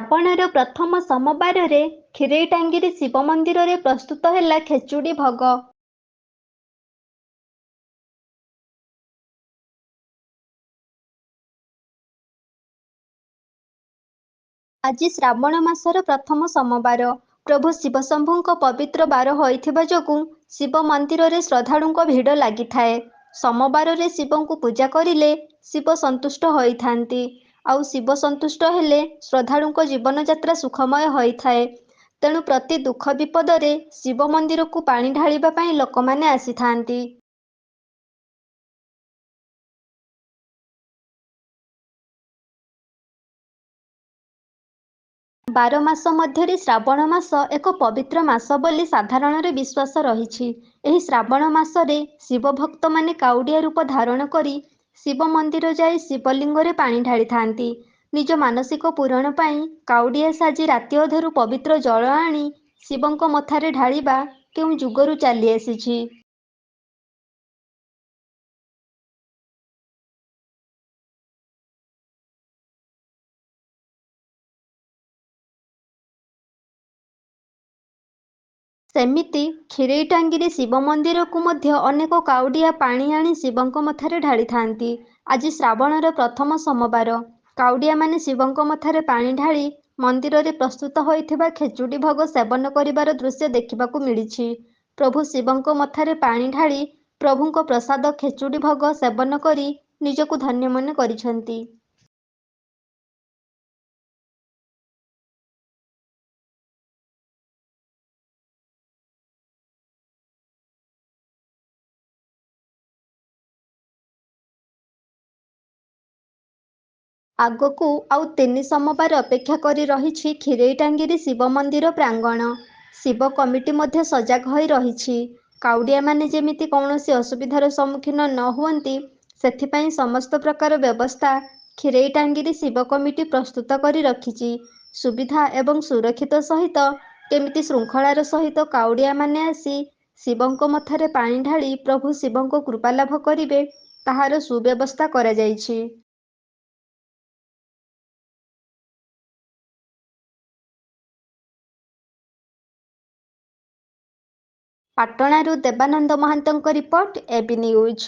ଶ୍ରାବଣର ପ୍ରଥମ ସୋମବାରରେ କ୍ଷୀରେଇଟାଙ୍ଗିରି ଶିବ ମନ୍ଦିରରେ ପ୍ରସ୍ତୁତ ହେଲା ଖେଚୁଡ଼ି ଭୋଗ। ଆଜି ଶ୍ରାବଣ ମାସର ପ୍ରଥମ ସୋମବାର। ପ୍ରଭୁ ଶିବଶମ୍ଭୁଙ୍କ ପବିତ୍ର ବାର ହୋଇଥିବା ଯୋଗୁଁ ଶିବ ମନ୍ଦିରରେ ଶ୍ରଦ୍ଧାଳୁଙ୍କ ଭିଡ଼ ଲାଗିଥାଏ। ସୋମବାରରେ ଶିବଙ୍କୁ ପୂଜା କରିଲେ ଶିବ ସନ୍ତୁଷ୍ଟ ହୋଇଥାନ୍ତି। ଆଉ ଶିବ ସନ୍ତୁଷ୍ଟ ହେଲେ ଶ୍ରଦ୍ଧାଳୁଙ୍କ ଜୀବନଯାତ୍ରା ସୁଖମୟ ହୋଇଥାଏ। ତେଣୁ ପ୍ରତି ଦୁଃଖ ବିପଦରେ ଶିବ ମନ୍ଦିରକୁ ପାଣି ଢାଳିବା ପାଇଁ ଲୋକମାନେ ଆସିଥାନ୍ତି। ବାର ମାସ ମଧ୍ୟରେ ଶ୍ରାବଣ ମାସ ଏକ ପବିତ୍ର ମାସ ବୋଲି ସାଧାରଣରେ ବିଶ୍ୱାସ ରହିଛି। ଏହି ଶ୍ରାବଣ ମାସରେ ଶିବ ଭକ୍ତମାନେ କାଉଡ଼ିଆ ରୂପ ଧାରଣ କରି ଶିବ ମନ୍ଦିର ଯାଇ ଶିବଲିଙ୍ଗରେ ପାଣି ଢାଳିଥାନ୍ତି। ନିଜ ମାନସିକ ପୂରଣ ପାଇଁ କାଉଡ଼ିଆ ସାଜି ରାତି ଅଧରୁ ପବିତ୍ର ଜଳ ଆଣି ଶିବଙ୍କ ମଥାରେ ଢାଳିବା କେଉଁ ଯୁଗରୁ ଚାଲି ଆସିଛି। ସେମିତି କ୍ଷୀରେଇଟାଙ୍ଗିରି ଶିବ ମନ୍ଦିରକୁ ମଧ୍ୟ ଅନେକ କାଉଡ଼ିଆ ପାଣି ଆଣି ଶିବଙ୍କ ମଥାରେ ଢାଳିଥାନ୍ତି। ଆଜି ଶ୍ରାବଣର ପ୍ରଥମ ସୋମବାର। କାଉଡ଼ିଆମାନେ ଶିବଙ୍କ ମଥାରେ ପାଣି ଢାଳି ମନ୍ଦିରରେ ପ୍ରସ୍ତୁତ ହୋଇଥିବା ଖେଚୁଡ଼ି ଭୋଗ ସେବନ କରିବାର ଦୃଶ୍ୟ ଦେଖିବାକୁ ମିଳିଛି। ପ୍ରଭୁ ଶିବଙ୍କ ମଥାରେ ପାଣି ଢାଳି ପ୍ରଭୁଙ୍କ ପ୍ରସାଦ ଖେଚୁଡ଼ି ଭୋଗ ସେବନ କରି ନିଜକୁ ଧନ୍ୟ ମନେ କରିଛନ୍ତି। ଆଗକୁ ଆଉ 3 ସୋମବାର ଅପେକ୍ଷା କରି ରହିଛି କ୍ଷୀରେଇଟାଙ୍ଗିରି ଶିବ ମନ୍ଦିର ପ୍ରାଙ୍ଗଣ। ଶିବ କମିଟି ମଧ୍ୟ ସଜାଗ ହୋଇ ରହିଛି। କାଉଡ଼ିଆମାନେ ଯେମିତି କୌଣସି ଅସୁବିଧାର ସମ୍ମୁଖୀନ ନ ହୁଅନ୍ତି, ସେଥିପାଇଁ ସମସ୍ତ ପ୍ରକାର ବ୍ୟବସ୍ଥା କ୍ଷୀରେଇଟାଙ୍ଗିରି ଶିବ କମିଟି ପ୍ରସ୍ତୁତ କରି ରଖିଛି। ସୁବିଧା ଏବଂ ସୁରକ୍ଷିତ ସହିତ କେମିତି ଶୃଙ୍ଖଳାର ସହିତ କାଉଡ଼ିଆମାନେ ଆସି ଶିବଙ୍କ ମଥାରେ ପାଣି ଢାଳି ପ୍ରଭୁ ଶିବଙ୍କ କୃପା ଲାଭ କରିବେ, ତାହାର ସୁବ୍ୟବସ୍ଥା କରାଯାଇଛି। ପାଟଣାରୁ ଦେବାନନ୍ଦ ମହାନ୍ତଙ୍କ ରିପୋର୍ଟ, এবি ନ୍ୟୁଜ୍।